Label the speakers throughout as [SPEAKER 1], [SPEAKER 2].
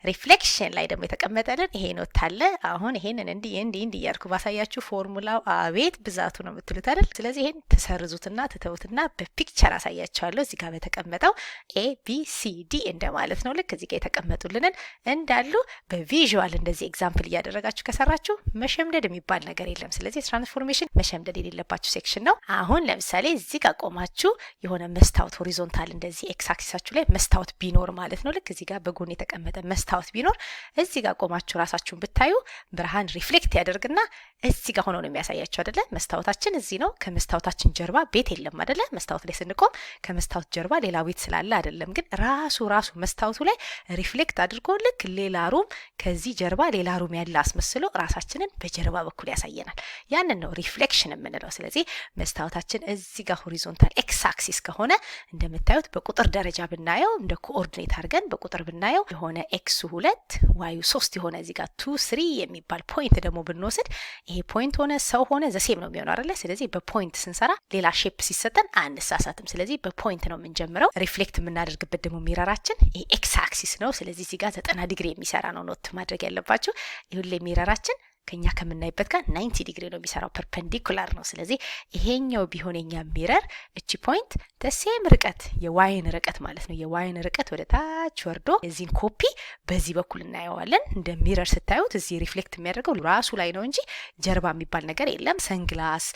[SPEAKER 1] ሪፍሌክሽን ላይ ደግሞ የተቀመጠልን ይሄ ኖት አለ። አሁን ይሄንን እንዲ ያርኩ ባሳያችሁ ፎርሙላው አቤት ብዛቱ ነው የምትሉት አይደል? ስለዚህ ይሄን ተሰርዙትና ተተውትና በፒክቸር አሳያችኋለሁ። እዚህ ጋር በተቀመጠው ኤ ቢ ሲ ዲ እንደማለት ነው። ልክ እዚህ ጋር የተቀመጡልንን እንዳሉ በቪዥዋል እንደዚህ ኤግዛምፕል እያደረጋችሁ ከሰራችሁ መሸምደድ የሚባል ነገር የለም። ስለዚህ ትራንስፎርሜሽን መሸምደድ የሌለባችሁ ሴክሽን ነው። አሁን ለምሳሌ እዚህ ጋር ቆማችሁ የሆነ መስታወት ሆሪዞንታል እንደዚህ ኤክስ አክሲሳችሁ ላይ መስታወት ቢኖር ማለት ነው። ልክ እዚህ ጋር በጎን የተቀመጠ መስታወት ቢኖር እዚህ ጋር ቆማችሁ ራሳችሁን ብታዩ ብርሃን ሪፍሌክት ያደርግና እዚህ ጋር ሆኖ ነው የሚያሳያችሁ አይደለ? መስታወታችን እዚህ ነው። ከመስታወታችን ጀርባ ቤት የለም አይደለ? መስታወት ላይ ስንቆም ከመስታወት ጀርባ ሌላ ቤት ስላለ አይደለም፣ ግን ራሱ መስታወቱ ላይ ሪፍሌክት አድርጎ ልክ ሌላ ሩም ከዚህ ጀርባ ሌላ ሩም ያለ አስመስሎ ራሳችንን በጀርባ በኩል ያሳየናል። ያንን ነው ሪፍሌክሽን የምንለው። ስለዚህ መስታወታችን እዚህ ጋር ሆሪዞንታል ኤክስ አክሲስ ከሆነ እንደምታዩት በቁጥር ደረጃ ብናየው እንደ ኮኦርዲኔት አድርገን በቁጥር ብናየው የሆነ ኤክስ 2 ዋዩ 3 የሆነ እዚህ ጋር 2 3 የሚባል ፖይንት ደግሞ ብንወስድ ይሄ ፖይንት ሆነ ሰው ሆነ ዘሴም ነው የሚሆነው አይደለ? ስለዚህ በፖይንት ስንሰራ ሌላ ሼፕ ሲሰጠን አንሳሳትም። ስለዚህ በፖይንት ነው የምንጀምረው። ሪፍሌክት የምናደርግበት ደግሞ ሚረራችን ይሄ ኤክስ አክሲስ ነው። ስለዚህ እዚህ ጋር 90 ዲግሪ የሚሰራ ነው ኖት ማድረግ ያለባችሁ። ይሁን ሚረራችን ከኛ ከምናይበት ጋር 90 ዲግሪ ነው የሚሰራው፣ ፐርፔንዲኩላር ነው። ስለዚህ ይሄኛው ቢሆን የኛ ሚረር እቺ ፖይንት ተሴም ርቀት የዋይን ርቀት ማለት ነው። የዋይን ርቀት ወደ ታች ወርዶ እዚህን ኮፒ በዚህ በኩል እናየዋለን። እንደ ሚረር ስታዩት እዚህ ሪፍሌክት የሚያደርገው ራሱ ላይ ነው እንጂ ጀርባ የሚባል ነገር የለም። ሰንግላስ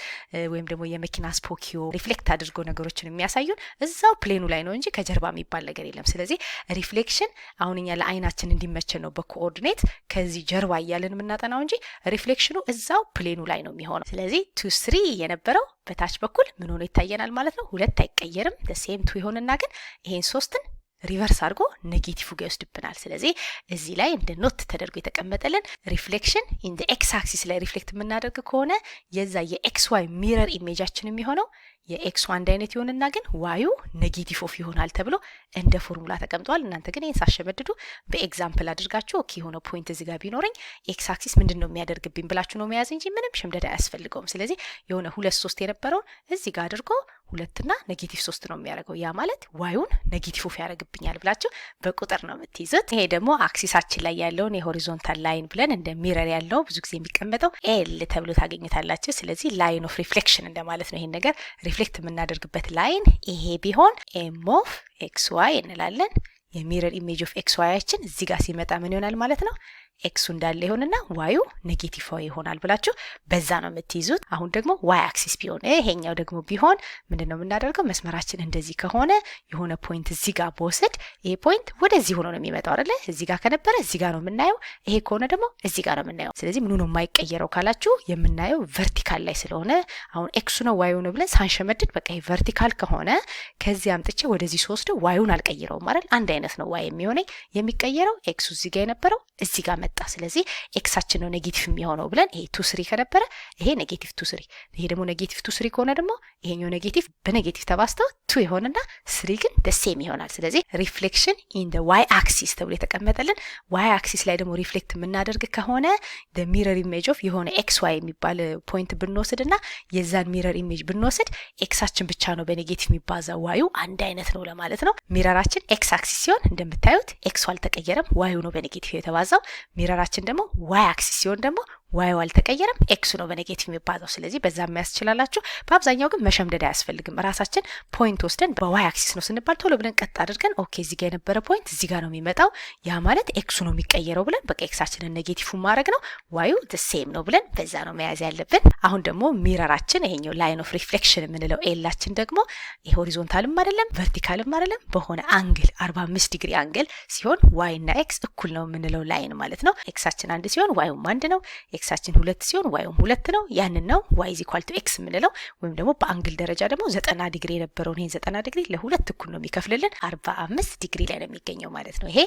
[SPEAKER 1] ወይም ደግሞ የመኪና ስፖኪዮ ሪፍሌክት አድርጎ ነገሮችን የሚያሳዩን እዛው ፕሌኑ ላይ ነው እንጂ ከጀርባ የሚባል ነገር የለም። ስለዚህ ሪፍሌክሽን አሁን እኛ ለአይናችን እንዲመቸን ነው በኮኦርዲኔት ከዚህ ጀርባ እያለን የምናጠናው እንጂ ሪፍሌክሽኑ እዛው ፕሌኑ ላይ ነው የሚሆነው። ስለዚህ 2 3 የነበረው በታች በኩል ምን ሆኖ ይታየናል ማለት ነው። 2 አይቀየርም፣ ሴም 2 ይሆንና ግን ይሄን 3ን ሪቨርስ አድርጎ ኔጌቲቭ ጋር ይወስድብናል። ስለዚህ እዚህ ላይ እንደ ኖት ተደርጎ የተቀመጠልን ሪፍሌክሽን ኢን ዘ ኤክስ አክሲስ ላይ ሪፍሌክት የምናደርግ ከሆነ የዛ የኤክስ ዋይ ሚረር ኢሜጃችን የሚሆነው የኤክስ አንድ አይነት ይሆንና ግን ዋዩ ኔጌቲቭ ኦፍ ይሆናል ተብሎ እንደ ፎርሙላ ተቀምጧል። እናንተ ግን ይሄን ሳሸመድዱ በኤግዛምፕል አድርጋችሁ ኦኬ የሆነ ፖይንት እዚህ ጋር ቢኖረኝ ኤክስ አክሲስ ምንድነው የሚያደርግብኝ ብላችሁ ነው መያዝ እንጂ ምንም ሽምደዳ አያስፈልገውም። ስለዚህ የሆነ 2 3 የነበረውን እዚህ ጋር አድርጎ 2 እና ኔጌቲቭ 3 ነው የሚያደርገው። ያ ማለት ዋዩን ኔጌቲቭ ኦፍ ያደርግብኛል ብላችሁ በቁጥር ነው የምትይዙት። ይሄ ደግሞ አክሲሳችን ላይ ያለውን የሆሪዞንታል ላይን ብለን እንደ ሚረር ያለው ብዙ ጊዜ የሚቀመጠው ኤል ተብሎ ታገኙታላችሁ። ስለዚህ ላይን ኦፍ ሪፍሌክሽን እንደማለት ነው። ይሄን ነገር ሪፍሌክት የምናደርግበት ላይን ይሄ ቢሆን ኤም ኦፍ ኤክስ ዋይ እንላለን። የሚረር ኢሜጅ ኦፍ ኤክስ ዋያችን እዚህ ጋር ሲመጣ ምን ይሆናል ማለት ነው? ኤክሱ እንዳለ ይሆንና ዋዩ ኔጌቲቭ ይሆናል ብላችሁ በዛ ነው የምትይዙት። አሁን ደግሞ ዋይ አክሲስ ቢሆን ይሄኛው ደግሞ ቢሆን ምንድነው የምናደርገው? መስመራችን እንደዚህ ከሆነ የሆነ ፖይንት እዚህ ጋር በወሰድ ይሄ ፖይንት ወደዚህ ሆኖ ነው የሚመጣው አይደለ? እዚህ ጋር ከነበረ እዚህ ጋር ነው የምናየው፣ ይሄ ከሆነ ደግሞ እዚህ ጋር ነው የምናየው። ስለዚህ ምኑ ነው የማይቀየረው ካላችሁ የምናየው ቨርቲካል ላይ ስለሆነ አሁን ኤክሱ ነው ዋዩ ነው ብለን ሳንሸመድድ በቃ ይሄ ቨርቲካል ከሆነ ከዚህ አምጥቼ ወደዚህ ስወስደው ዋዩን አልቀይረውም አይደል? አንድ አይነት ነው ዋይ የሚሆነኝ። የሚቀየረው ኤክሱ እዚህ ጋር የነበረው እዚህ ጋር መጣ። ስለዚህ ኤክሳችን ነው ኔጌቲቭ የሚሆነው ብለን ይሄ 2 3 ከነበረ ይሄ ኔጌቲቭ 2 3 ይሄ ደግሞ ኔጌቲቭ 2 3 ከሆነ ደግሞ ይሄኛው ኔጌቲቭ በኔጌቲቭ ተባዝተው 2 ይሆንና 3 ግን ደሴም ይሆናል። ስለዚህ ሪፍሌክሽን ኢን ዘ ዋይ አክሲስ ተብሎ የተቀመጠልን ዋይ አክሲስ ላይ ደግሞ ሪፍሌክት የምናደርግ ከሆነ the mirror image of የሆነ ኤክስ ዋይ የሚባል ፖይንት ብንወስድና የዛን ሚረር ኢሜጅ ብንወስድ ኤክሳችን ብቻ ነው በኔጌቲቭ የሚባዛው፣ ዋዩ አንድ አይነት ነው ለማለት ነው። ሚረራችን ኤክስ አክሲስ ሲሆን እንደምታዩት ኤክሱ አልተቀየረም፣ ዋዩ ነው በኔጌቲቭ የተባዛው። ሚረራችን ደግሞ ዋይ አክሲስ ሲሆን ደግሞ ዋዩ አልተቀየረም፣ ኤክሱ ነው በኔጌቲቭ የሚባዛው። ስለዚህ በዛ የሚያስችላላችሁ። በአብዛኛው ግን መሸምደድ አያስፈልግም። ራሳችን ፖይንት ወስደን በዋይ አክሲስ ነው ስንባል ቶሎ ብለን ቀጥ አድርገን ኦኬ እዚህ ጋር የነበረ ፖይንት እዚህ ጋር ነው የሚመጣው፣ ያ ማለት ኤክሱ ነው የሚቀየረው ብለን በቃ ኤክሳችንን ኔጌቲቭ ማድረግ ነው፣ ዋዩ the same ነው ብለን በዛ ነው መያዝ ያለብን። አሁን ደግሞ ሚረራችን ይሄኛው ላይን ኦፍ ሪፍሌክሽን የምንለው ኤላችን ደግሞ ሆሪዞንታልም አይደለም ቨርቲካልም አይደለም፣ በሆነ አንግል 45 ዲግሪ አንግል ሲሆን ዋይ እና ኤክስ እኩል ነው የምንለው ላይን ማለት ነው። ኤክሳችን አንድ ሲሆን ዋዩም አንድ ነው፣ ኤክሳችን 2 ሲሆን ዋዩም 2 ነው። ያንን ነው ዋይ ኢዝ ኢኳል ቱ ኤክስ የምንለው። ወይም ደግሞ በአንግል ደረጃ ደግሞ 90 ዲግሪ የነበረውን ይሄን 90 ዲግሪ ለሁለት እኩል ነው የሚከፍልልን 45 ዲግሪ ላይ ነው የሚገኘው ማለት ነው። ይሄ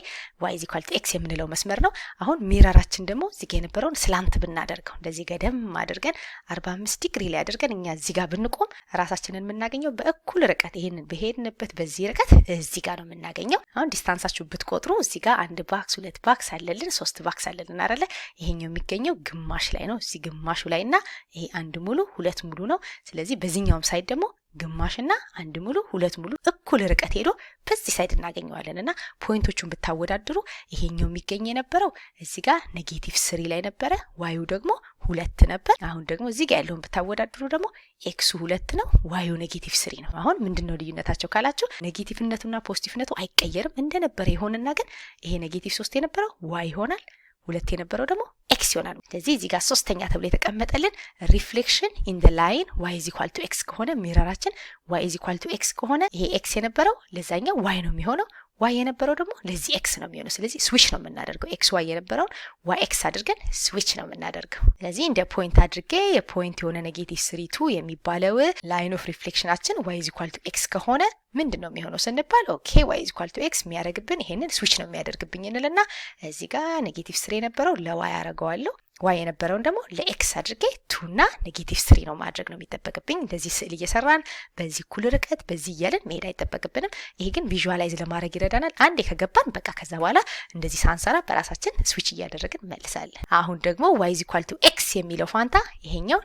[SPEAKER 1] ዋይ ኢዝ ኢኳል ቱ ኤክስ የምንለው መስመር ነው። አሁን ሚረራችን ደግሞ እዚህ ጋር የነበረውን ስላንት ብናደርገው እንደዚህ ገደም አድርገን 45 ዲግሪ ላይ አድርገን እኛ እዚህ ጋር ብንቆም ራሳችንን የምናገኘው በእኩል ርቀት ይሄንን በሄድንበት በዚህ ርቀት እዚህ ጋር ነው የምናገኘው። አሁን ዲስታንሳችሁ ብትቆጥሩ እዚህ ጋር 1 ባክስ 2 ባክስ አለልን 3 ባክስ አለልን አይደለ? ይሄኛው የሚገኘው ግማሽ ላይ ነው፣ እዚህ ግማሹ ላይ እና ይሄ 1 ሙሉ 2 ሙሉ ነው። ስለዚህ በዚህኛውም ሳይድ ደግሞ ግማሽና አንድ ሙሉ ሁለት ሙሉ እኩል ርቀት ሄዶ በዚህ ሳይድ እናገኘዋለንና ፖይንቶቹን ብታወዳድሩ ይሄኛው የሚገኝ የነበረው እዚህ ጋር -3 ላይ ነበረ፣ ዋዩ ደግሞ 2 ነበር። አሁን ደግሞ እዚህ ጋር ያለውን ብታወዳድሩ ደግሞ ኤክሱ 2 ነው፣ ዋዩ -3 ነው። አሁን ምንድነው ልዩነታቸው ካላችሁ ኔጌቲቭነቱና ፖዚቲቭነቱ አይቀየርም እንደነበረ ይሆንና ግን ይሄ -3 የነበረው ዋይ ይሆናል፣ 2 የነበረው ደግሞ ኤክስ ይሆናል። ስለዚህ እዚህ ጋር ሶስተኛ ተብሎ የተቀመጠልን ሪፍሌክሽን ኢን ዘ ላይን y = x ከሆነ ሚረራችን y = x ከሆነ ይሄ ኤክስ የነበረው ለዛኛው y ነው የሚሆነው፣ y የነበረው ደግሞ ለዚህ ኤክስ ነው የሚሆነው። ስለዚህ ስዊች ነው የምናደርገው። ኤክስ y የነበረውን y x አድርገን ስዊች ነው የምናደርገው። ስለዚህ እንደ ፖይንት አድርጌ የፖይንት የሆነ -3 የሚባለው ላይን ኦፍ ሪፍሌክሽናችን y = x ከሆነ ምንድነው የሚሆነው ስንባል ኦኬ y = x የሚያደርግብን ይሄንን ስዊች ነው የሚያደርግብኝ እንልና እዚህ ጋር -3 የነበረው ለy አረጋዋለሁ፣ y የነበረውን ደግሞ ለኤክስ አድርጌ 2 እና -3 ነው ማድረግ ነው የሚጠበቅብኝ። እንደዚህ ስዕል እየሰራን በዚህ እኩል ርቀት በዚህ እያልን መሄድ አይጠበቅብንም። ይሄ ግን ቪዥዋላይዝ ለማድረግ ይረዳናል። አንዴ ከገባን በቃ ከዛ በኋላ እንደዚህ ሳንሰራ በራሳችን ስዊች እያደረግን መልሳለን። አሁን ደግሞ y = x የሚለው ፋንታ ይሄኛው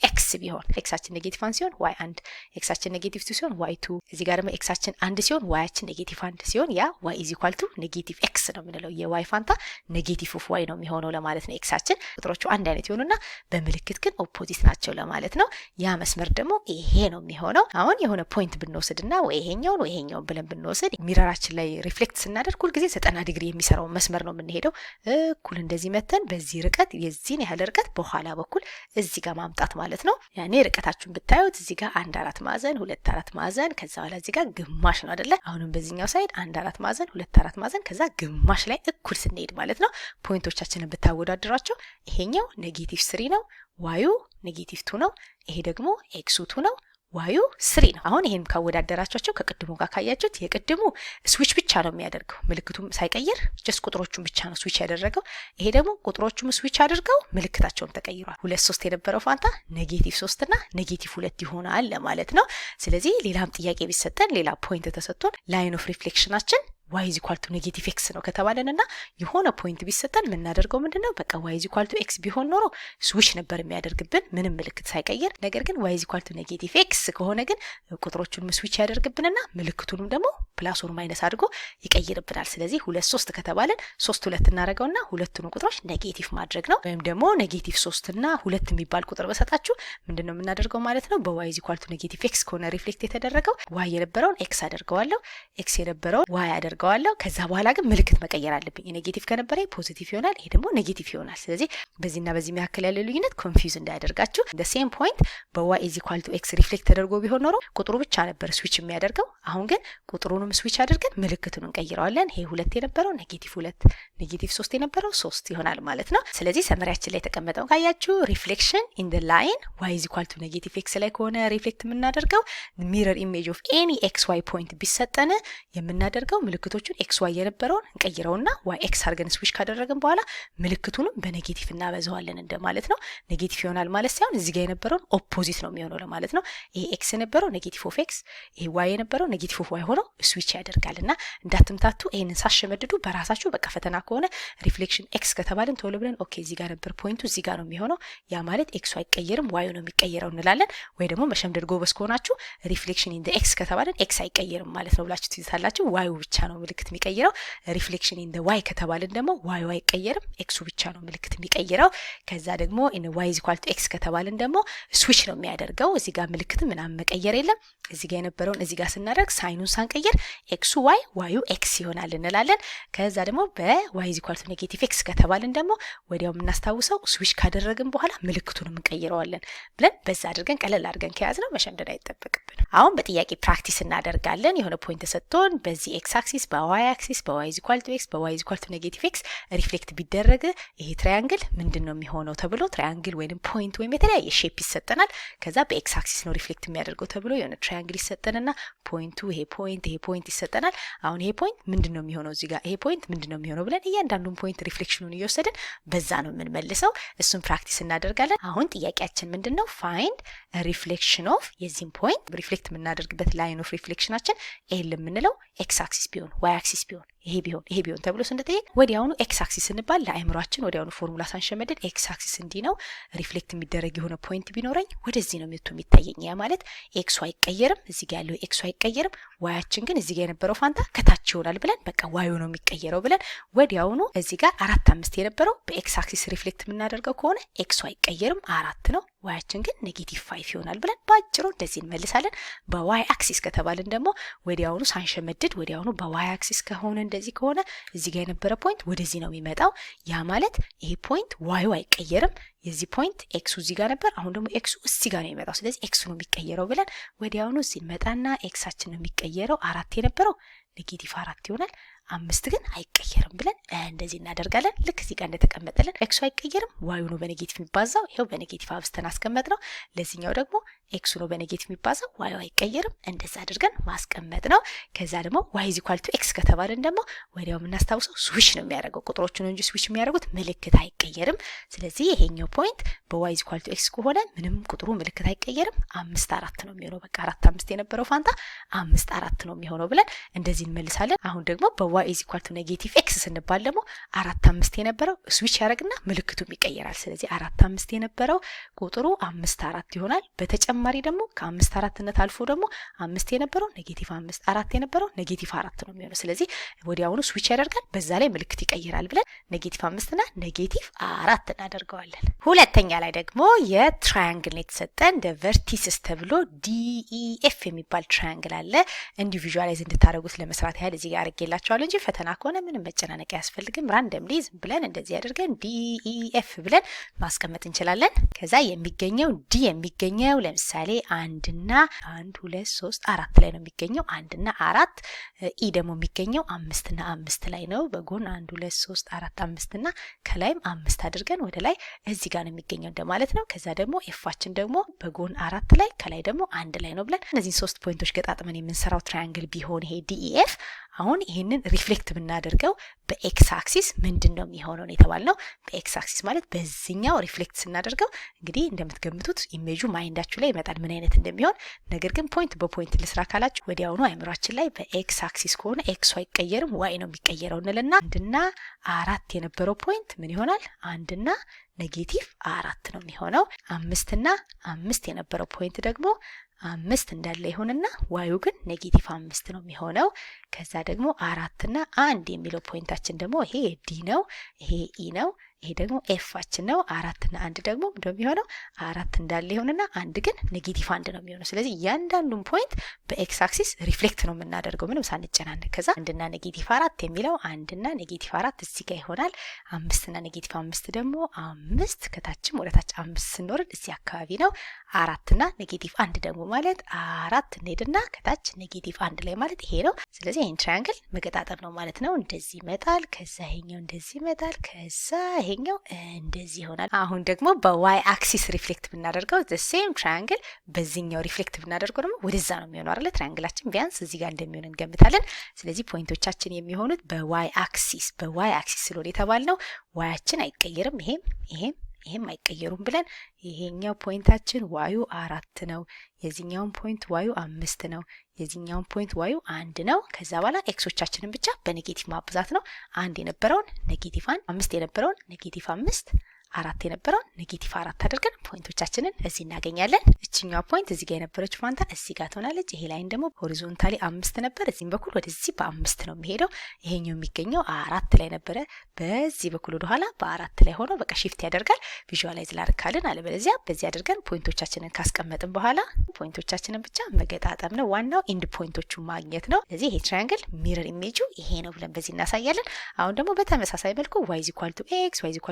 [SPEAKER 1] -x ቢሆን ኤክሳችን -1 ሲሆን y 1 ኤክሳችን -2 ሲሆን y 2 እዚህ ጋር ደግሞ ኤክሳችን 1 ሲሆን yአችን -1 ሲሆን ያ y = -x ነው የምንለው። የy ፋንታ -y ነው የሚሆነው ለማለት ነው። ኤክሳችን ቁጥሮቹ አንድ አይነት ይሆኑና በምልክት ግን ኦፖዚት ናቸው ለማለት ነው። ያ መስመር ደግሞ ይሄ ነው የሚሆነው። አሁን የሆነ ፖይንት ብንወስድና ወይ ይሄኛውን ብለን ብንወስድ ሚረራችን ላይ ሪፍሌክት ስናደርግ ሁሉ ጊዜ 90 ዲግሪ የሚሰራው መስመር ነው የምንሄደው። እኩል እንደዚህ መተን በዚህ ርቀት የዚህን ያህል ርቀት በኋላ በኩል እዚህ ጋር ማምጣት ማለት ነው። ያኔ ርቀታችሁን ብታዩት እዚህ ጋር 1 4 ማዕዘን 2 4 ማዕዘን ከዛ በኋላ እዚህ ጋር ግማሽ ነው አይደለ? አሁንም በዚህኛው ሳይድ 1 4 ማዕዘን 2 4 ማዕዘን ከዛ ግማሽ ላይ እኩል ስንሄድ ማለት ነው። ፖይንቶቻችንን ብታወዳድሯቸው ይሄኛው -3 ነው፣ ዋዩ -2 ነው፣ ይሄ ደግሞ ኤክሱ 2 ነው፣ ዋዩ 3 ነው። አሁን ይሄን ካወዳደራቸው ከቅድሙ ጋር ካያችሁት የቅድሙ ስዊች ብቻ ነው የሚያደርገው ምልክቱም ሳይቀይር ጀስት ቁጥሮቹን ብቻ ነው ስዊች ያደረገው። ይሄ ደግሞ ቁጥሮቹም ስዊች አድርገው ምልክታቸውም ተቀይሯል። 2 3 የነበረው ፋንታ -3 እና -2 ይሆናል ለማለት ነው። ስለዚህ ሌላም ጥያቄ ቢሰጠን ሌላ ፖይንት ተሰጥቶን ላይን ኦፍ ሪፍሌክሽናችን y = -x ነው ከተባለንና የሆነ ፖይንት ቢሰጠን የምናደርገው ምንድነው በቃ y = x ቢሆን ኖሮ ስዊች ነበር የሚያደርግብን ምንም ምልክት ሳይቀይር። ነገር ግን y = -x ከሆነ ግን ቁጥሮቹን ስዊች ያደርግብንና ምልክቱንም ደግሞ ፕላስ ኦር ማይነስ አድርጎ ይቀይርብናል። ስለዚህ 2 3 ከተባለን 3 2 እናደርገውና ሁለቱን ቁጥሮች ኔጌቲቭ ማድረግ ነው። ወይም ደግሞ -3 እና 2 የሚባል ቁጥር በሰጣችሁ ምንድነው የምናደርገው ማለት ነው በy = -x ከሆነ ሪፍሌክት የተደረገው y የነበረውን x አደርገዋለሁ፣ x የነበረውን y አደርገዋለሁ። ከዛ በኋላ ግን ምልክት መቀየር አለብኝ። ኔጌቲቭ ከነበረ ፖዚቲቭ ይሆናል፣ ይሄ ደግሞ ኔጌቲቭ ይሆናል። ስለዚህ በዚህና በዚህ መካከል ያለው ልዩነት ኮንፊውዝ እንዳያደርጋችሁ። the same point በy = x ሪፍሌክት ተደርጎ ቢሆን ኖሮ ቁጥሩ ብቻ ነበር ስዊች የሚያደርገው። አሁን ግን ቁጥሩንም ስዊች አድርገን ምልክቱን እንቀይረዋለን። ይሄ 2 የነበረው -2 -3 የነበረው 3 ይሆናል ማለት ነው። ስለዚህ ሰመሪያችን ላይ ተቀመጠው ካያችሁ ሪፍሌክሽን ኢን ዘ ላይን y = -x ላይ ከሆነ ሪፍሌክት የምናደርገው ሚረር ኢሜጅ ኦፍ ኤኒ xy ፖይንት ቢሰጠን የምናደርገው ምልክቶቹን xy የነበረውን እንቀይረውና yx አድርገን ስዊች ካደረግን በኋላ ምልክቱንም በኔጌቲቭ እናበዛዋለን እንደማለት ነው። ኔጌቲቭ ይሆናል ማለት ሳይሆን እዚህ ጋር የነበረውን ኦፖዚት ነው የሚሆነው ለማለት ነው። ይሄ x የነበረው -(x) ይሄ y የነበረው -(y) ሆኖ ስዊች ያደርጋልና እንዳትምታቱ። ይሄንን ሳሸመድዱ በራሳችሁ በቃ ፈተና ከሆነ ሪፍሌክሽን x ከተባለን ቶሎ ብለን ኦኬ እዚህ ጋር ነበር ፖይንቱ እዚህ ጋር ነው የሚሆነው ያ ማለት x አይቀየርም y ነው የሚቀየረው እንላለን። ወይ ደግሞ መሸምደድ ጎበዝ ከሆናችሁ ሪፍሌክሽን ኢን ዘ x ከተባለን x አይቀየርም ማለት ነው ብላችሁ ትይዛላችሁ። y ብቻ ነው ምልክት የሚቀይረው። ሪፍሌክሽን ኢን ዘ y ከተባለን ደግሞ y አይቀየርም x ብቻ ነው ምልክት የሚቀይረው። ከዛ ደግሞ ኢን y = x ከተባለን ደግሞ ስዊች ነው የሚያደርገው። እዚህ ጋር ምልክት ምናምን መቀየር የለም። እዚህ ጋር የነበረውን እዚህ ጋር ስናደርግ ሳይኑን ሳንቀይር x y y x ይሆናል እንላለን። ከዛ ደግሞ በy = -(x) ከተባለን ደግሞ ወዲያው የምናስታውሰው ስዊች ካደረግን በኋላ ምልክቱን እንቀይረዋለን ብለን በዛ አድርገን ቀለል አድርገን ከያዝነው መሸምደድ አይጠበቅብን። አሁን በጥያቄ ፕራክቲስ እናደርጋለን። የሆነ ፖይንት ተሰጥቶን በዚህ x አክሲስ በy አክሲስ በy = x በy = -(x) ሪፍሌክት ቢደረግ ይሄ ትራያንግል ምንድነው የሚሆነው ተብሎ ትራያንግል ወይንም ፖይንት ወይም የተለያየ ሼፕ ይሰጠናል። ከዛ በx አክሲስ ነው ሪፍሌክት የሚያደርገው ተብሎ የሆነ ትራያንግል ይሰጠንና ፖይንቱ ይሄ ፖይንት ይሰጠናል። አሁን ይሄ ፖይንት ምንድነው የሚሆነው እዚህ ጋር ይሄ ፖይንት ምንድነው የሚሆነው ብለን እያንዳንዱን ፖይንት ሪፍሌክሽኑን እየወሰድን በዛ ነው የምንመልሰው። እሱን ፕራክቲስ እናደርጋለን። አሁን ጥያቄያችን ምንድነው ፋይንድ ሪፍሌክሽን ኦፍ የዚህን ፖይንት ሪፍሌክት የምናደርግበት ላይን ኦፍ ሪፍሌክሽናችን ኤል የምንለው x አክሲስ ቢሆን y አክሲስ ቢሆን ይሄ ቢሆን ተብሎ ስንጠየቅ ወዲያውኑ ኤክስ አክሲስ ስንባል ለአይምሯችን ወዲያውኑ ፎርሙላ ሳንሸመድድ ኤክስ አክሲስ እንዲህ ነው፣ ሪፍሌክት የሚደረግ የሆነ ፖይንት ቢኖረኝ ወደዚህ ነው መጥቶ የሚታየኝ። ያ ማለት ኤክሱ አይቀየርም፣ እዚህ ጋር ያለው ኤክሱ አይቀየርም፣ ዋያችን ግን እዚህ ጋር የነበረው ፋንታ ከታች ይሆናል ብለን በቃ ዋዩ ነው የሚቀየረው ብለን ወዲያውኑ እዚህ ጋር 4 5 የነበረው በኤክስ አክሲስ ሪፍሌክት የምናደርገው ከሆነ ኤክሱ አይቀየርም 4 ነው፣ ዋያችን ግን -5 ይሆናል ብለን ባጭሩ እንደዚህ እንመልሳለን። በዋይ አክሲስ ከተባልን ደግሞ ወዲያውኑ ሳንሸመድድ ወዲያውኑ በዋይ አክሲስ ከሆነ እንደዚህ ከሆነ እዚህ ጋር የነበረ ፖይንት ወደዚህ ነው የሚመጣው። ያ ማለት ይሄ ፖይንት ዋዩ አይቀየርም። የዚህ ፖይንት ኤክሱ እዚህ ጋር ነበር፣ አሁን ደግሞ ኤክሱ እዚህ ጋር ነው የሚመጣው። ስለዚህ ኤክሱ ነው የሚቀየረው ብለን ወዲያውኑ እዚህ እንመጣና ኤክሳችን ነው የሚቀየረው 4 የነበረው -4 ይሆናል። 5 ግን አይቀየርም ብለን እንደዚህ እናደርጋለን። ልክ እዚህ ጋር እንደተቀመጠልን ኤክሱ አይቀየርም፣ ዋዩ ነው በኔጌቲቭ የሚባዛው። ይሄው በኔጌቲቭ አብስተን አስቀመጥ ነው። ለዚህኛው ደግሞ ኤክሱ ነው በኔጌቲቭ የሚባዛው፣ ዋዩ አይቀየርም። እንደዛ አድርገን ማስቀመጥ ነው። ከዛ ደግሞ ዋይ ኢዝ ኢኳል ቱ ኤክስ ከተባለን ደግሞ ወዲያው የምናስታውሰው ስዊች ነው የሚያደርገው። ቁጥሮቹ ነው እንጂ ስዊች የሚያደርጉት ምልክት አይቀየርም። ስለዚህ ይሄኛው ፖይንት በዋይ ኢዝ ኢኳል ቱ ኤክስ ከሆነ ምንም ቁጥሩ ምልክት አይቀየርም። 5 4 ነው የሚሆነው። በቃ 4 5 የነበረው ፋንታ 5 4 ነው የሚሆነው ብለን እንደዚህ እንመልሳለን። አሁን ደግሞ በዋይ ኢዝ ኢኳል ቱ ኔጌቲቭ ኤክስ ስንባል ደግሞ 4 5 የነበረው ስዊች ያደርግና ምልክቱም ይቀየራል። ስለዚህ 4 5 የነበረው ቁጥሩ 5 4 ይሆናል። በተጨማሪ ደግሞ ከ5 4ነት አልፎ ደግሞ 5 የነበረው -5 4 የነበረው -4 ነው የሚሆነው። ስለዚህ ወዲያውኑ ስዊች ያደርጋል፣ በዛ ላይ ምልክት ይቀይራል ብለን -5 እና -4 እናደርገዋለን። ሁለተኛ ላይ ደግሞ የትራያንግል ነው የተሰጠን እንደ ቨርቲስስ ተብሎ DEF የሚባል ትራያንግል አለ። ኢንዲቪጁዋላይዝ እንድታደርጉት ለመስራት ያህል እዚህ ጋር አድርጌላችኋለሁ እንጂ ፈተና ከሆነ ምንም መጨናነቅ አያስፈልግም። ራንደምሊ ዝም ብለን እንደዚህ አድርገን DEF ብለን ማስቀመጥ እንችላለን። ከዛ የሚገኘው ዲ የሚገኘው ለምሳሌ 1 እና 1 2 3 4 ላይ ነው የሚገኘው 1 እና 4። ኢ ደግሞ የሚገኘው 5 እና 5 ላይ ነው። በጎን 1 2 3 4 5 እና ከላይም 5 አድርገን ወደ ላይ እዚህ ጋር ነው የሚገኘው እንደማለት ነው። ከዛ ደግሞ ኤፋችን ደግሞ በጎን 4 ላይ ከላይ ደግሞ 1 ላይ ነው ብለን እነዚህ 3 ፖይንቶች ገጣጥመን የምንሰራው ትራያንግል ቢሆን ይሄ DEF አሁን ይሄንን ሪፍሌክት ብናደርገው በኤክስ አክሲስ ምንድነው የሚሆነው የተባልነው። በኤክስ አክሲስ ማለት በዚህኛው ሪፍሌክት ስናደርገው እንግዲህ እንደምትገምቱት ኢሜጁ ማይንዳችሁ ላይ ይመጣል ምን አይነት እንደሚሆን። ነገር ግን ፖይንት በፖይንት ልስራ ካላችሁ ወዲያውኑ አይምሯችን ላይ በኤክስ አክሲስ ከሆነ ኤክሱ አይቀየርም ዋይ ነው የሚቀየረው እንልና 1 እና 4 የነበረው ፖይንት ምን ይሆናል? 1 እና -4 ነው የሚሆነው። 5 እና 5 የነበረው ፖይንት ደግሞ 5 እንዳለ ይሆንና ዋዩ ግን -5 ነው የሚሆነው። ከዛ ደግሞ 4 እና 1 የሚለው ፖይንታችን ደግሞ ይሄ ዲ ነው፣ ይሄ ኢ ነው፣ ይሄ ደግሞ ኤፋችን ነው። 4 እና 1 ደግሞ ምንድነው የሚሆነው? 4 እንዳለ ይሆንና 1 ግን -1 ነው የሚሆነው። ስለዚህ እያንዳንዱን ፖይንት በኤክስ አክሲስ ሪፍሌክት ነው የምናደርገው ምንም ሳንጨናነቅ። ከዛ 1 እና -4 የሚለው 1 እና -4 እዚህ ጋር ይሆናል። 5 እና -5 ደግሞ 5 ከታችም ወደ ታች 5 ስንወርድ እዚህ አካባቢ ነው። 4 እና -1 ደግሞ ማለት 4 እንሄድና ከታች -1 ላይ ማለት ይሄ ነው። ስለዚህ ይሄን ትራያንግል መገጣጠም ነው ማለት ነው። እንደዚህ ይመጣል፣ ከዛ ይሄኛው እንደዚህ ይመጣል፣ ከዛ ይሄኛው እንደዚህ ይሆናል። አሁን ደግሞ በዋይ አክሲስ ሪፍሌክት ብናደርገው the same triangle በዚህኛው ሪፍሌክት ብናደርገው ደግሞ ወደዛ ነው የሚሆነው አይደል? ትራያንግላችን ቢያንስ እዚህ ጋር እንደሚሆን እንገምታለን። ስለዚህ ፖይንቶቻችን የሚሆኑት በዋይ አክሲስ ስለሆነ የተባልነው ዋያችን አይቀየርም፣ ይሄም አይቀየሩም ብለን ይሄኛው ፖይንታችን ዋዩ 4 ነው፣ የዚህኛውን ፖይንት ዋዩ 5 ነው፣ የዚህኛውን ፖይንት ዋዩ 1 ነው። ከዛ በኋላ ኤክሶቻችንን ብቻ በኔጌቲቭ ማብዛት ነው። 1 የነበረውን -1፣ 5 የነበረውን -5፣ 4 የነበረውን -4 አድርገን ፖይንቶቻችንን እዚህ እናገኛለን። እችኛው ፖይንት እዚህ ጋር የነበረችው ፋንታ እዚህ ጋር ትሆናለች። ይሄ ላይን ደግሞ ሆሪዞንታሊ 5 ነበር፣ እዚህም በኩል ወደዚህ በ5 ነው የሚሄደው። ይሄኛው የሚገኘው 4 ላይ ነበረ፣ በዚህ በኩል ወደ ኋላ በ4 ላይ ሆኖ በቃ ሺፍት ያደርጋል። ቪዥዋላይዝ ላርካልን። አለበለዚያ በዚህ አድርገን ፖይንቶቻችንን ካስቀመጥን በኋላ ፖይንቶቻችንን ብቻ መገጣጠም ነው። ዋናው ኢንድ ፖይንቶቹን ማግኘት ነው። ስለዚህ ይሄ ትራያንግል ሚረር ኢሜጁ ይሄ ነው ብለን በዚህ እናሳያለን። አሁን ደግሞ በተመሳሳይ መልኩ y = x y =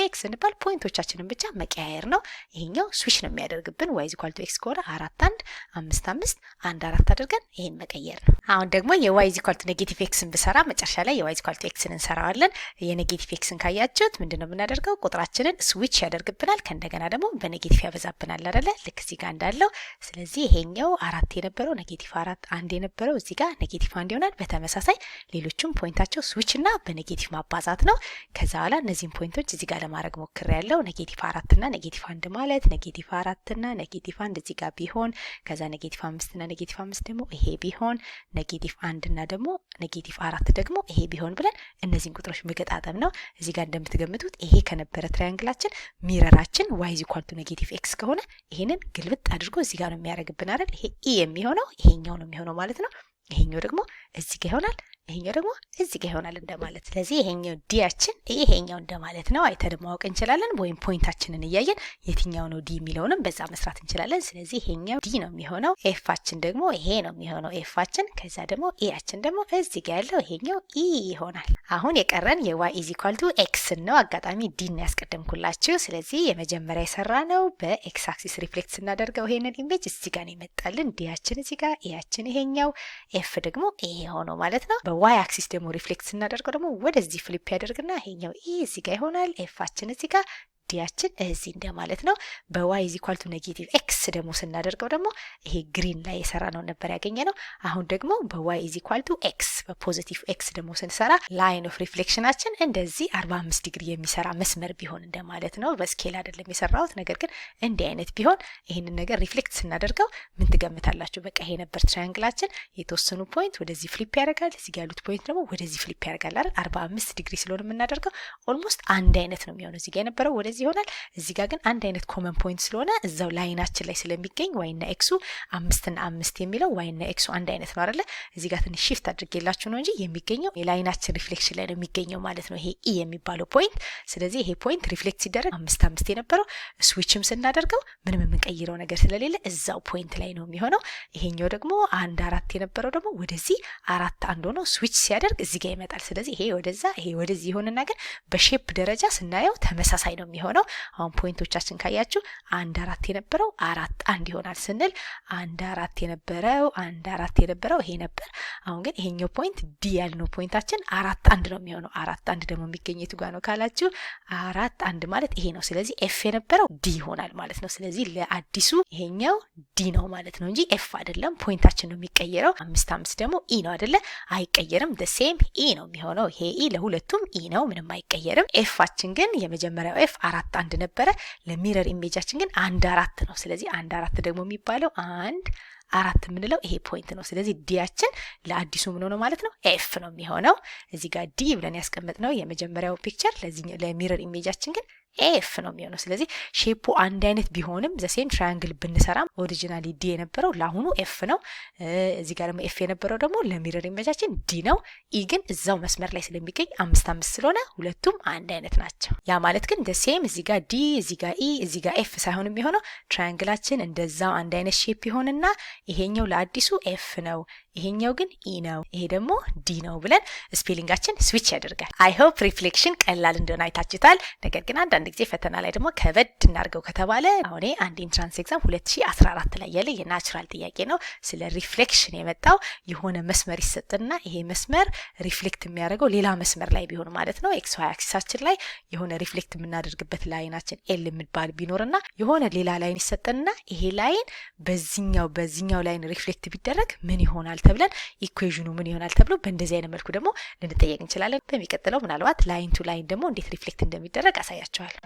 [SPEAKER 1] -x ስንባል ፖይንቶቻችንን ብቻ መቀያየር ነው። ይሄኛው ስዊች ነው የሚያደርግብን። y = x ከሆነ 4 1 5 5 1 4 አድርገን ይሄን መቀየር ነው። አሁን ደግሞ y = -x ብሰራ መጨረሻ ላይ y = x እንሰራዋለን። -x ካያችሁት ምንድነው የምናደርገው? ቁጥራችንን ስዊች ያደርግብናል። ከእንደገና ደግሞ በኔጌቲቭ ያበዛብናል አይደለ? ልክ እዚህ ጋር እንዳለው። ስለዚህ ይሄኛው 4 የነበረው -4 1 የነበረው እዚህ ጋር -1 ይሆናል። በተመሳሳይ ሌሎችም ፖይንታቸው ስዊች እና በኔጌቲቭ ማባዛት ነው። ከዛ በኋላ እነዚህን ፖይንቶች እዚህ ጋር ለማድረግ ሞክሬያለሁ። ኔጌቲቭ 4 እና ኔጌቲቭ 1 ማለት ኔጌቲቭ 4 እና ኔጌቲቭ 1 እዚህ ጋር ቢሆን ከዛ ኔጌቲቭ 5 እና ኔጌቲቭ 5 ደግሞ ይሄ ቢሆን ኔጌቲቭ 1 እና ደግሞ ኔጌቲቭ 4 ደግሞ ይሄ ቢሆን ብለን እነዚህን ቁጥሮች መገጣጠም ነው። እዚህ ጋር እንደምትገምቱት ይሄ ከነበረ ትራያንግላችን ሚረራችን y = ኔጌቲቭ x ከሆነ ይሄንን ግልብጥ አድርጎ እዚህ ጋር ነው የሚያደርግብን አይደል? ይሄ e የሚሆነው ይሄኛው ነው የሚሆነው ማለት ነው። ይሄኛው ደግሞ እዚህ ጋር ይሆናል፣ ይሄኛው ደግሞ እዚህ ጋር ይሆናል እንደማለት። ስለዚህ ይሄኛው ዲያችን ይሄኛው እንደማለት ነው። አይተን ማወቅ እንችላለን፣ ወይም ፖይንታችንን እያየን የትኛው ነው ዲ የሚለውንም በዛ መስራት እንችላለን። ስለዚህ ይሄኛው ዲ ነው የሚሆነው፣ ኤፋችን ደግሞ ይሄ ነው የሚሆነው ኤፋችን። ከዛ ደግሞ ኤያችን ደግሞ እዚህ ጋር ያለው ይሄኛው ኢ ይሆናል። አሁን የቀረን የዋይ = ኤክስ ነው። አጋጣሚ ዲ ነው ያስቀደምኩላችሁ። ስለዚህ የመጀመሪያ የሰራ ነው በኤክስ አክሲስ ሪፍሌክት ስናደርገው ይሄንን ኢሜጅ እዚህ ጋር ነው ይመጣልን። ዲያችን እዚህ ጋር፣ ኤያችን ይሄኛው፣ ኤፍ ደግሞ ይሄ ሆኖ ማለት ነው። በዋይ አክሲስ ደግሞ ሪፍሌክት ስናደርገው ደግሞ ወደዚህ ፍሊፕ ያደርግና ይሄኛው ኢ እዚህ ጋር ይሆናል፣ ኤፋችን እዚህ ጋር፣ ዲያችን እዚህ እንደማለት ነው። በዋይ = ኔጌቲቭ ኤክስ ደግሞ ስናደርገው ደግሞ ይሄ ግሪን ላይ የሰራ ነው ነበር ያገኘ ነው። አሁን ደግሞ በዋይ = ኤክስ በፖዚቲቭ ኤክስ ደግሞ ስንሰራ ላይን ኦፍ ሪፍሌክሽናችን እንደዚህ 45 ዲግሪ የሚሰራ መስመር ቢሆን እንደማለት ነው። በስኬል አይደለም የሰራሁት፣ ነገር ግን እንዲህ አይነት ቢሆን ይሄንን ነገር ሪፍሌክት ስናደርገው ምን ትገምታላችሁ? በቃ ይሄ ነበር ትራያንግላችን። የተወሰኑ ፖይንት ወደዚህ ፍሊፕ ያደርጋል፣ እዚህ ጋር ያሉት ፖይንት ደግሞ ወደዚህ ፍሊፕ ያደርጋል አይደል? 45 ዲግሪ ስለሆነ የምናደርገው ኦልሞስት አንድ አይነት ነው የሚሆነው። እዚህ ጋር የነበረው ወደዚህ ይሆናል፣ እዚህ ጋር ግን አንድ አይነት ኮመን ፖይንት ስለሆነ እዛው ላይናችን ላይ ስለሚገኝ ዋይና ኤክሱ 5 እና 5 የሚለው ዋይና ኤክሱ አንድ አይነት ነው አይደለ? እዚህ ጋር ትንሽ ሺፍት አድርጌላችሁ ነው እንጂ የሚገኘው የላይናችን ሪፍሌክሽን ላይ ነው የሚገኘው ማለት ነው፣ ይሄ ኢ የሚባለው ፖይንት። ስለዚህ ይሄ ፖይንት ሪፍሌክት ሲደረግ 5 5 የነበረው ስዊችም ስናደርገው ምንም የምንቀይረው ነገር ስለሌለ እዛው ፖይንት ላይ ነው የሚሆነው። ይሄኛው ደግሞ 1 4 የነበረው ደግሞ ወደዚህ 4 1 ሆኖ ስዊች ሲያደርግ እዚህ ጋር ይመጣል። ስለዚህ ይሄ ወደዛ ይሄ ወደዚህ ይሆንና ግን በሼፕ ደረጃ ስናየው ተመሳሳይ ነው የሚሆነው። አሁን ፖይንቶቻችን ካያችሁ 1 4 የነበረው 4 1 ይሆናል ስንል 1 4 የነበረው 1 4 የነበረው ይሄ ነበር። አሁን ግን ይሄኛው ፖይንት ዲ ያልነው ፖይንታችን 4 1 ነው የሚሆነው። 4 1 ደግሞ የሚገኘው የቱ ጋር ነው ካላችሁ 4 1 ማለት ይሄ ነው። ስለዚህ ኤፍ የነበረው ዲ ይሆናል ማለት ነው። ስለዚህ ለአዲሱ ይሄኛው ዲ ነው ማለት ነው እንጂ ኤፍ አይደለም። ፖይንታችን ነው የሚቀየረው። 5 5 ደግሞ ኢ ነው አይደለ? አይቀየርም። the same ኢ ነው የሚሆነው። ይሄ ኢ ለሁለቱም ኢ ነው፣ ምንም አይቀየርም። ኤፋችን ግን የመጀመሪያው ኤፍ 4 1 ነበረ። ለሚረር ኢሜጃችን ግን 1 4 ነው። ስለዚህ 1 4 ደግሞ የሚባለው 1 4 የምንለው ይሄ ፖይንት ነው። ስለዚህ ዲያችን ለአዲሱ ምን ሆነ ማለት ነው? ኤፍ ነው የሚሆነው። እዚህ ጋር ዲ ብለን ያስቀመጥነው የመጀመሪያው ፒክቸር ለዚህኛው ለሚረር ኢሜጃችን ግን ኤፍ ነው የሚሆነው። ስለዚህ ሼፑ አንድ አይነት ቢሆንም ዘሴም ትራያንግል ብንሰራም ኦሪጂናሊ ዲ የነበረው ለአሁኑ ኤፍ ነው። እዚህ ጋር ደግሞ ኤፍ የነበረው ደግሞ ለሚረር ኢሜጃችን ዲ ነው። ኢ ግን እዛው መስመር ላይ ስለሚገኝ 5 5 ስለሆነ ሁለቱም አንድ አይነት ናቸው። ያ ማለት ግን ዘሴም እዚህ ጋር ዲ እዚህ ጋር ኢ እዚህ ጋር ኤፍ ሳይሆን የሚሆነው ትራያንግላችን እንደዛው አንድ አይነት ሼፕ ይሆንና ይሄኛው ለአዲሱ ኤፍ ነው፣ ይሄኛው ግን ኢ ነው፣ ይሄ ደግሞ ዲ ነው ብለን ስፔሊንጋችን ስዊች ያደርጋል። አይ ሆፕ ሪፍሌክሽን ቀላል እንደሆነ አይታችሁታል። ነገር ግን አንዳንድ ጊዜ ፈተና ላይ ደግሞ ከበድ እናርገው ከተባለ አሁን አንድ ኢንትራንስ ኤግዛም 2014 ላይ ያለ የናቹራል ጥያቄ ነው። ስለ ሪፍሌክሽን የመጣው የሆነ መስመር ይሰጥና ይሄ መስመር ሪፍሌክት የሚያደርገው ሌላ መስመር ላይ ቢሆን ማለት ነው። ኤክስ ዋይ አክሲሳችን ላይ የሆነ ሪፍሌክት የምናደርግበት ላይናችን ኤል የሚባል ቢኖርና የሆነ ሌላ ላይን ይሰጥና ይሄ ላይን በዚህኛው ላይን ሪፍሌክት ቢደረግ ምን ይሆናል ተብለን ኢኩዌዥኑ ምን ይሆናል ተብሎ በእንደዚህ አይነት መልኩ ደግሞ ልንጠየቅ እንችላለን። በሚቀጥለው ምናልባት ላይን ቱ ላይን ደግሞ እንዴት ሪፍሌክት እንደሚደረግ አሳያቸዋል።